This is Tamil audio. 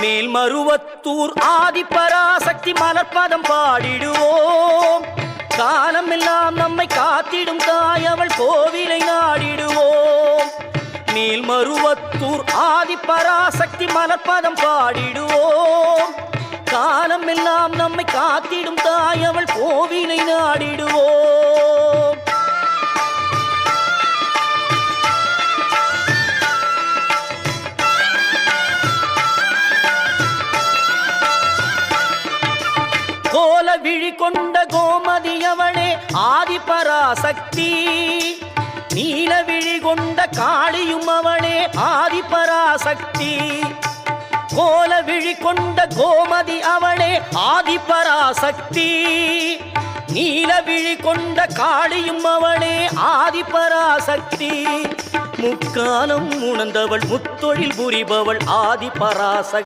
மேல்மருவத்தூர் ஆதிபராசக்தி மலர்பதம் பாடிடுவோம். காலமெல்லாம் நம்மை காத்திடும் தாய் அவள் கோவிலை நாடிடுவோம். மேல்மருவத்தூர் ஆதிபராசக்தி மலர்பதம் பாடிடுவோம். காலமெல்லாம் நம்மை காத்திடும் தாய் அவள் கோவிலை நாடிடுவோம். கோல விழி கொண்ட கோமதியவளே ஆதிபராசக்தி. நீல விழி கொண்ட காளியும் அவளே ஆதிபராசக்தி. கோல விழி கொண்ட கோமதி அவளே ஆதிபராசக்தி. நீல விழி கொண்ட காளியும் அவளே ஆதிபராசக்தி. முக்காலம் உணர்ந்தவள் முத்தொழில் புரிபவள் ஆதிபராசக்தி.